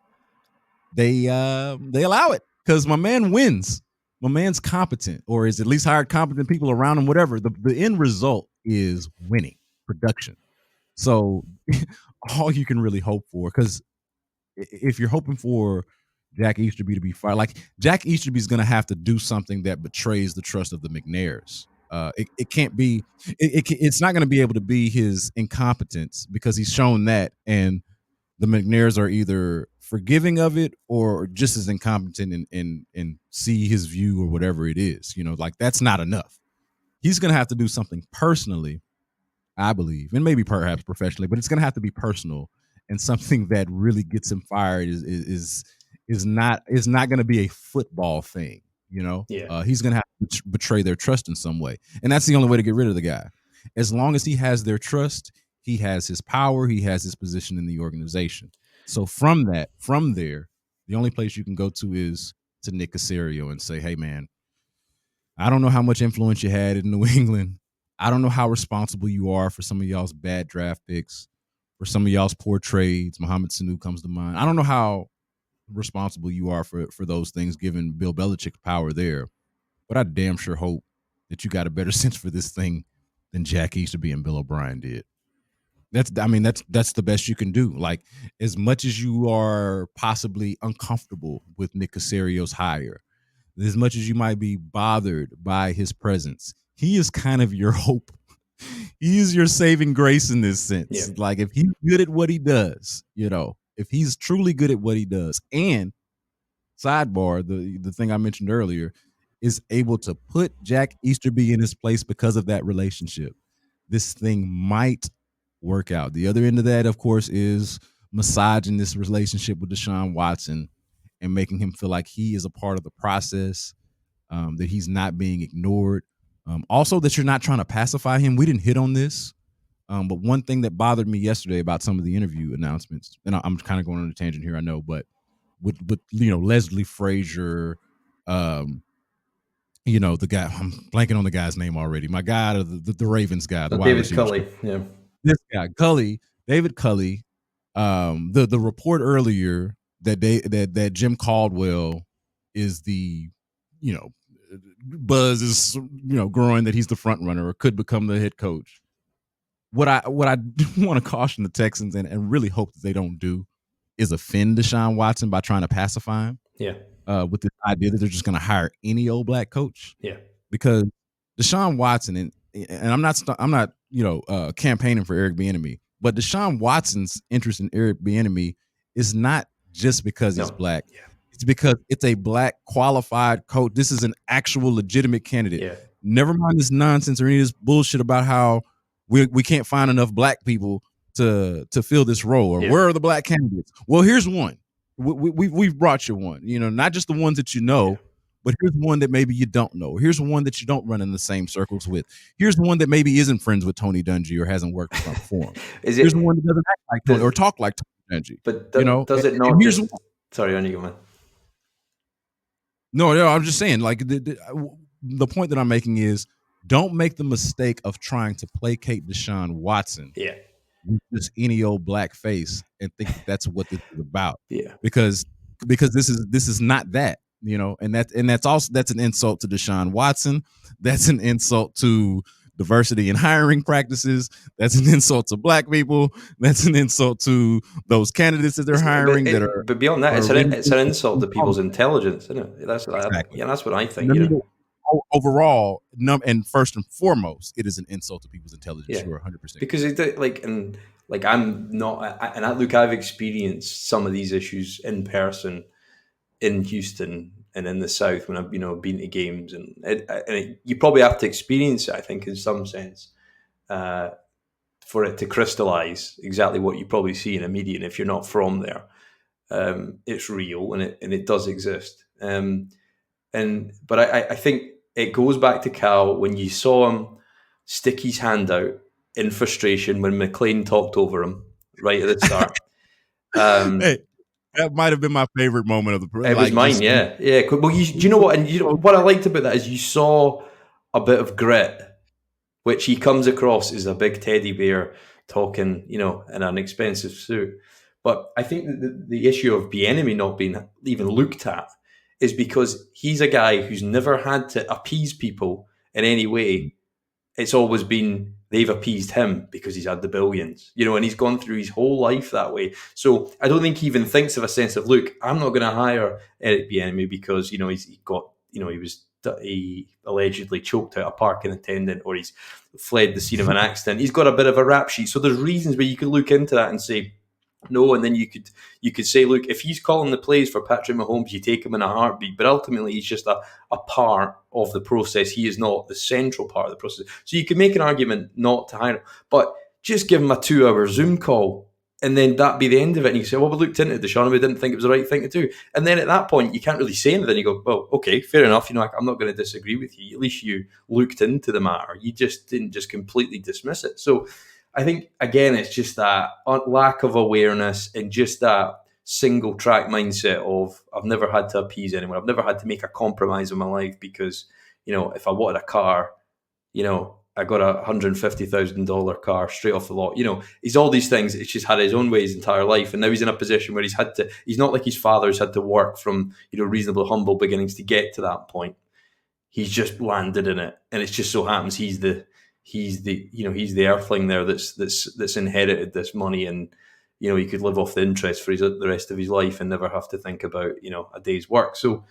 They allow it because my man wins. My man's competent, or is at least hired competent people around him. Whatever. The end result is winning, production. So all you can really hope for, because if you're hoping for Jack Easterby to be fired, like Jack Easterby's going to have to do something that betrays the trust of the McNairs. It can't be. It's not going to be able to be his incompetence, because he's shown that, and the McNairs are either forgiving of it or just as incompetent and see his view or whatever it is. You know, like that's not enough. He's going to have to do something personally, I believe, and maybe perhaps professionally, but it's going to have to be personal, and something that really gets him fired is not going to be a football thing. You know, he's going to have to betray their trust in some way, and that's the only way to get rid of the guy. As long as he has their trust, he has his power, he has his position in the organization. So from there, the only place you can go to is to Nick Caserio and say, "Hey, man, I don't know how much influence you had in New England. I don't know how responsible you are for some of y'all's bad draft picks, for some of y'all's poor trades. Mohamed Sanu comes to mind. I don't know how responsible you are for those things, given Bill Belichick's power there. But I damn sure hope that you got a better sense for this thing than Jack Easterby and Bill O'Brien did." That's the best you can do. Like, as much as you are possibly uncomfortable with Nick Caserio's hire, as much as you might be bothered by his presence, he is kind of your hope. He is your saving grace in this sense. Yeah. Like, if he's good at what he does, you know, if he's truly good at what he does, and sidebar, the thing I mentioned earlier, is able to put Jack Easterby in his place because of that relationship, this thing might work out. The other end of that, of course, is massaging this relationship with Deshaun Watson and making him feel like he is a part of the process, that he's not being ignored. Also, that you're not trying to pacify him. We didn't hit on this, but one thing that bothered me yesterday about some of the interview announcements, and I'm kind of going on a tangent here, I know, but with you know, Leslie Frazier, you know, the guy, I'm blanking on the guy's name already. My guy, the Ravens guy, the David Culley, yeah. This guy, David Culley, the report earlier that Jim Caldwell is the, you know, buzz is, you know, growing that he's the front runner or could become the head coach. What I want to caution the Texans and really hope that they don't do is offend Deshaun Watson by trying to pacify him. Yeah. With this idea that they're just going to hire any old black coach. Yeah. Because Deshaun Watson, and I'm not you know, campaigning for Eric Bieniemy, but Deshaun Watson's interest in Eric Bieniemy is not just because he's black. Yeah. It's because it's a black qualified coach. This is an actual legitimate candidate. Yeah. Never mind this nonsense or any of this bullshit about how we can't find enough black people to fill this role, or where are the black candidates? Well, here's one. We've brought you one. You know, not just the ones that you know. But here's one that maybe you don't know. Here's one that you don't run in the same circles with. Here's one that maybe isn't friends with Tony Dungy or hasn't worked for him. Here's one that doesn't act like Tony or talk like Tony Dungy. But you know, does it not? Sorry, on you go, man. No, I'm just saying. Like the point that I'm making is, don't make the mistake of trying to placate Deshaun Watson. Yeah. With just any old black face and think that's what this is about. Yeah. Because this is not that. You know, and that's an insult to Deshaun Watson. That's an insult to diversity in hiring practices. That's an insult to black people. That's an insult to those candidates that they're hiring. But beyond that, it's an insult to people's intelligence, isn't it? That's exactly. That's what I think. Overall, and first and foremost, it is an insult to people's intelligence. Yeah. Sure, 100%. Because and Like I'm not, I've experienced some of these issues in person in Houston and in the South when I've been to games, and you probably have to experience it, I think, in some sense, for it to crystallize exactly what you probably see in a media. And if you're not from there, it's real and it does exist. But I think it goes back to Cal when you saw him stick his hand out in frustration when McLean talked over him right at the start. Hey, that might have been my favorite moment of the. It was mine, yeah. Well, do you know what? And what I liked about that is you saw a bit of grit, which he comes across as a big teddy bear talking, in an expensive suit. But I think that the issue of Bieniemy not being even looked at is because he's a guy who's never had to appease people in any way. It's always been they've appeased him because he's had the billions, and he's gone through his whole life that way. So I don't think he even thinks of a sense of, look, I'm not going to hire Eric Bieniemy because, he allegedly choked out a parking attendant or he's fled the scene of an accident. He's got a bit of a rap sheet. So there's reasons where you could look into that and say, no, and then you could say, look, if he's calling the plays for Patrick Mahomes, you take him in a heartbeat. But ultimately, he's just a part of the process. He is not the central part of the process. So you could make an argument not to hire him, but just give him a 2-hour Zoom call, and then that'd be the end of it. And you say, well, we looked into it, Deshaun, we didn't think it was the right thing to do. And then at that point, you can't really say anything. You go, well, okay, fair enough. I'm not going to disagree with you. At least you looked into the matter. You just didn't just completely dismiss it. So I think, again, it's just that lack of awareness and just that single track mindset of I've never had to appease anyone. I've never had to make a compromise in my life because, if I wanted a car, I got a $150,000 car straight off the lot. He's all these things. It's just had his own way his entire life. And now he's in a position where he's not like his father's had to work from, reasonably humble beginnings to get to that point. He's just landed in it. And it just so happens he's the earthling there that's inherited this money, and he could live off the interest for the rest of his life and never have to think about a day's work. So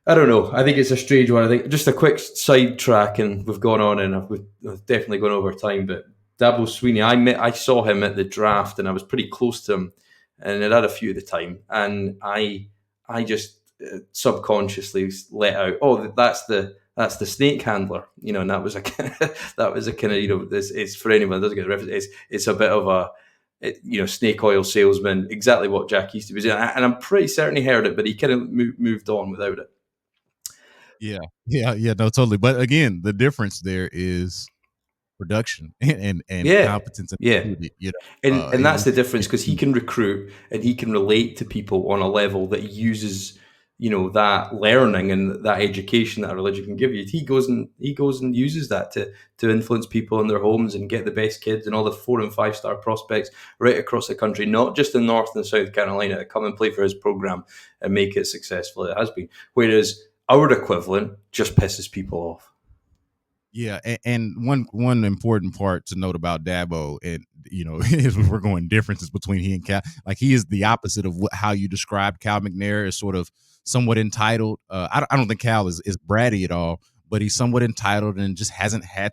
I don't know. I think it's a strange one. I think just a quick sidetrack, and we've gone on and we've definitely gone over time. But Dabo Sweeney, I saw him at the draft, and I was pretty close to him, and I'd had a few at the time, and I just subconsciously let out, oh, that's the snake handler, and that was a kind of, it's for anyone that doesn't get the reference. It's a bit of a, snake oil salesman, exactly what Jack used to be doing. And I'm pretty certain he heard it, but he kind of moved on without it. Yeah, no, totally. But again, the difference there is production and competence. And that's the difference, because he can recruit and he can relate to people on a level that uses that learning and that education that a religion can give you. He goes and uses that to influence people in their homes and get the best kids and all the 4 and 5 star prospects right across the country, not just in North and South Carolina, to come and play for his program and make it successful. It has been. Whereas our equivalent just pisses people off. Yeah, and one important part to note about Dabo, and is we're going differences between he and Cal. Like, he is the opposite of how you described Cal McNair, as sort of somewhat entitled. I don't think Cal is bratty at all, but he's somewhat entitled and just hasn't had.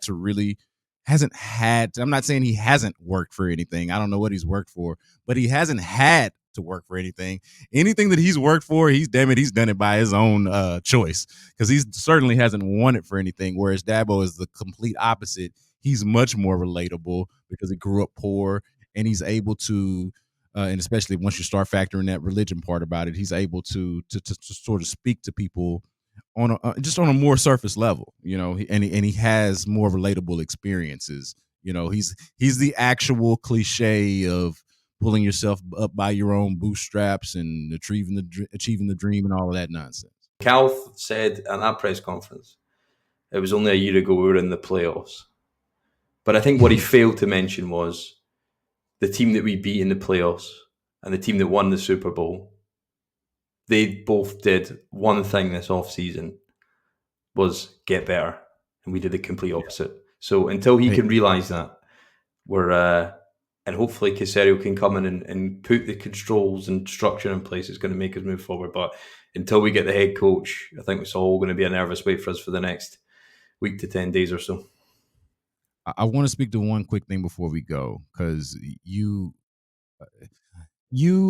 I'm not saying he hasn't worked for anything. I don't know what he's worked for, but he hasn't had to work for anything. Anything that he's worked for, he's done it by his own choice, because he certainly hasn't won it for anything. Whereas Dabo is the complete opposite. He's much more relatable because he grew up poor, and he's able to, and especially once you start factoring that religion part about it, he's able to sort of speak to people on just on a more surface level, and he has more relatable experiences. He's the actual cliche of pulling yourself up by your own bootstraps and achieving the dream and all of that nonsense. Cal said at that press conference, it was only a year ago we were in the playoffs. But I think what he failed to mention was the team that we beat in the playoffs and the team that won the Super Bowl, they both did one thing this offseason, was get better. And we did the complete opposite. So until he can realise that, and hopefully Caserio can come in and put the controls and structure in place, it's going to make us move forward. But until we get the head coach, I think it's all going to be a nervous wait for us for the next week to 10 days or so. I want to speak to one quick thing before we go, because you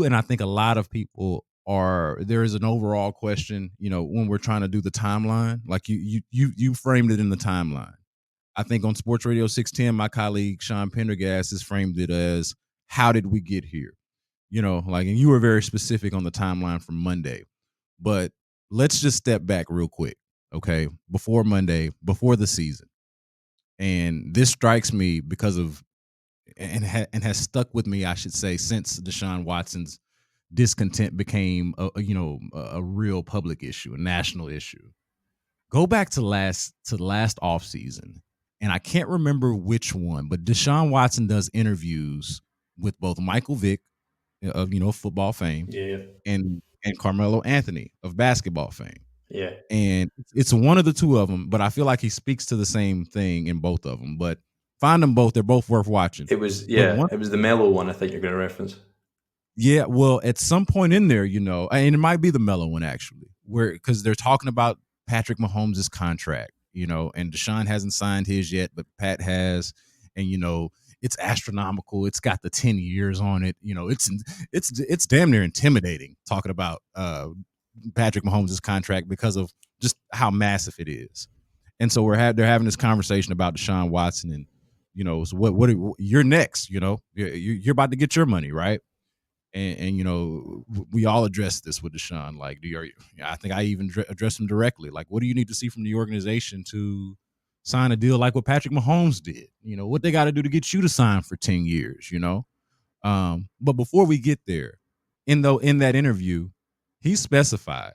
and I think a lot of people there is an overall question, when we're trying to do the timeline, like you framed it in the timeline. I think on Sports Radio 610, my colleague Sean Pendergast has framed it as, how did we get here? And you were very specific on the timeline from Monday. But let's just step back real quick, okay? Before Monday, before the season. And this strikes me because of, and has stuck with me, I should say, since Deshaun Watson's discontent became a real public issue, a national issue. Go back to last offseason, and I can't remember which one, but Deshaun Watson does interviews with both Michael Vick of football fame, and Carmelo Anthony of basketball fame. Yeah. And it's one of the two of them, but I feel like he speaks to the same thing in both of them. But find them both; they're both worth watching. It was it was the Melo one I think you're going to reference. Yeah, well, at some point in there, and it might be the Melo one actually, because they're talking about Patrick Mahomes' contract, and Deshaun hasn't signed his yet, but Pat has, and it's astronomical. It's got the 10 years on it. It's damn near intimidating talking about Patrick Mahomes' contract because of just how massive it is. And so they're having this conversation about Deshaun Watson, and so what you're next. You're about to get your money, right? And we all addressed this with Deshaun. Like, I think I even addressed him directly. Like, what do you need to see from the organization to sign a deal like what Patrick Mahomes did? What they got to do to get you to sign for 10 years, But before we get there, in that interview, he specified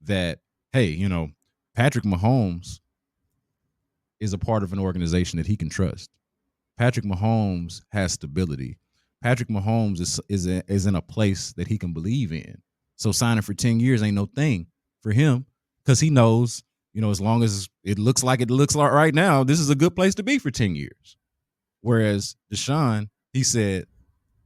that, hey, Patrick Mahomes is a part of an organization that he can trust. Patrick Mahomes has stability. Patrick Mahomes is in a place that he can believe in. So signing for 10 years ain't no thing for him, because he knows, as long as it looks like right now, this is a good place to be for 10 years. Whereas Deshaun, he said,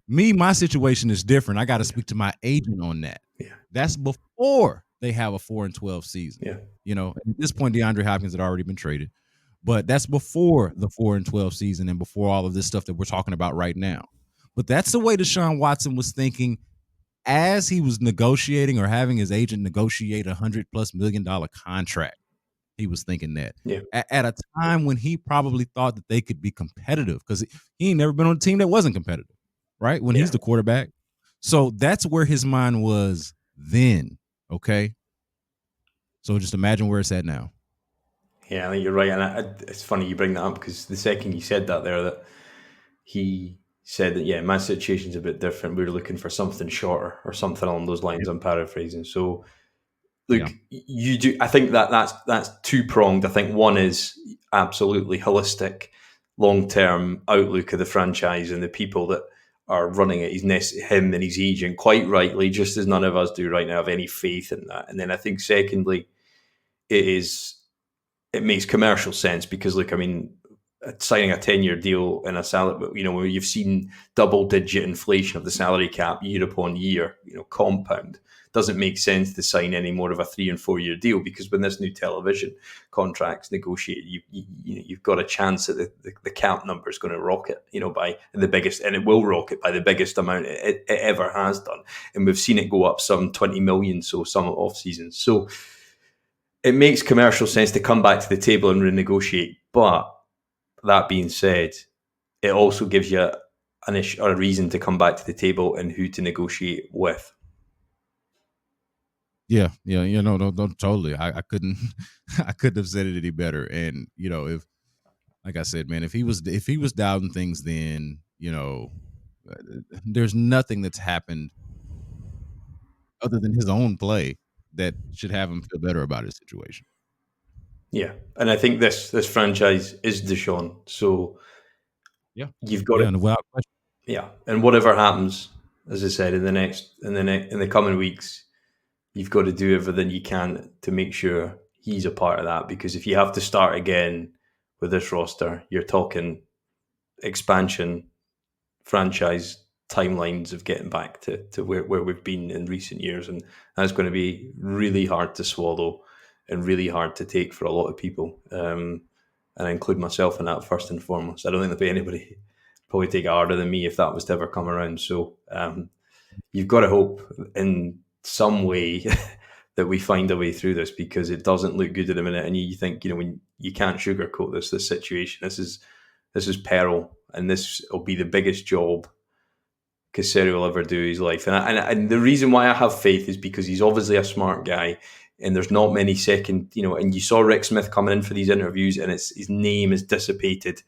my situation is different. I got to speak to my agent on that. Yeah. That's before they have a 4-12 season. Yeah. At this point, DeAndre Hopkins had already been traded, but that's before the 4-12 season and before all of this stuff that we're talking about right now. But that's the way Deshaun Watson was thinking as he was negotiating, or having his agent negotiate $100+ million contract. He was thinking that at a time when he probably thought that they could be competitive, because he ain't never been on a team that wasn't competitive, right? When he's the quarterback. So that's where his mind was then. Okay. So just imagine where it's at now. Yeah, I think you're right. And it's funny you bring that up, because the second you said that there, that he said that, my situation's a bit different. We're looking for something shorter or something along those lines. I'm paraphrasing. So, look, you do. I think that's two-pronged. I think one is absolutely holistic, long-term outlook of the franchise and the people that are running it. Him and his agent, quite rightly, just as none of us do right now, have any faith in that. And then I think secondly, it makes commercial sense, because, look, I mean, signing a 10-year deal in a salary, where you've seen double-digit inflation of the salary cap year upon year, compound, doesn't make sense to sign any more of a 3 and 4 year deal, because when this new television contract's negotiated, you've got a chance that the cap number is going to rocket, by the biggest, and it will rocket by the biggest amount it ever has done, and we've seen it go up some 20 million so some off seasons. So it makes commercial sense to come back to the table and renegotiate, but that being said, it also gives you a reason to come back to the table and who to negotiate with. Yeah, no, totally. I couldn't have said it any better. And if, like I said, man, if he was doubting things, then there's nothing that's happened other than his own play that should have him feel better about his situation. Yeah, and I think this franchise is Deshaun, so you've got it. Without question. Yeah, and whatever happens, as I said, in the coming weeks, you've got to do everything you can to make sure he's a part of that. Because if you have to start again with this roster, you're talking expansion, franchise timelines of getting back to where we've been in recent years, and that's going to be really hard to swallow and really hard to take for a lot of people. and I include myself in that first and foremost. I don't think there'll be anybody probably take it harder than me if that was to ever come around. So you've got to hope in some way that we find a way through this, because it doesn't look good at the minute. And you think, when you can't sugarcoat this situation. This is peril, and this will be the biggest job Caserio will ever do in his life. And the reason why I have faith is because he's obviously a smart guy, and there's not many second, and you saw Rick Smith coming in for these interviews, and his name is dissipated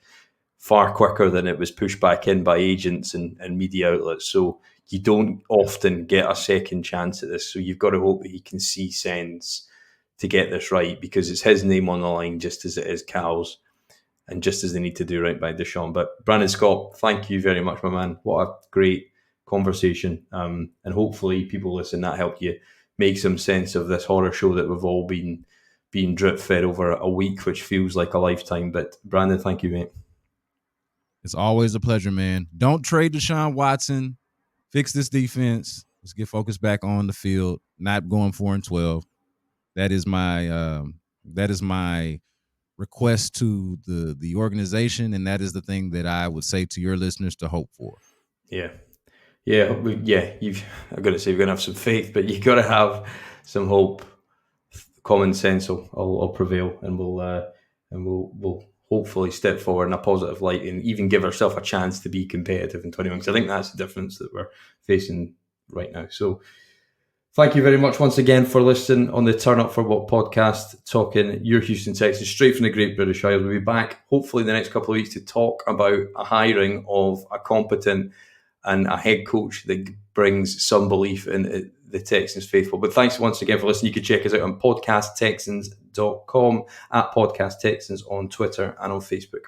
far quicker than it was pushed back in by agents and media outlets. So you don't often get a second chance at this. So you've got to hope that he can see sense to get this right, because it's his name on the line just as it is Cal's, and just as they need to do right by Deshaun. But Brandon Scott, thank you very much, my man. What a great conversation. And hopefully people listen, that helped you make some sense of this horror show that we've all been drip fed over a week, which feels like a lifetime. But Brandon, thank you, mate. It's always a pleasure, man. Don't trade Deshaun Watson. Fix this defense. Let's get focused back on the field. Not going 4-12. That is my request to the organization, and that is the thing that I would say to your listeners to hope for. Yeah. I've got to say, we're going to have some faith, but you've got to have some hope. Common sense will prevail, and we'll hopefully step forward in a positive light and even give ourselves a chance to be competitive in 21. Because I think that's the difference that we're facing right now. So thank you very much once again for listening on the Turn Up For What podcast, talking your Houston Texans straight from the Great British Isles. We'll be back hopefully in the next couple of weeks to talk about a hiring of a competent and a head coach that brings some belief in the Texans faithful. But thanks once again for listening. You can check us out on podcasttexans.com, at Podcast Texans on Twitter and on Facebook.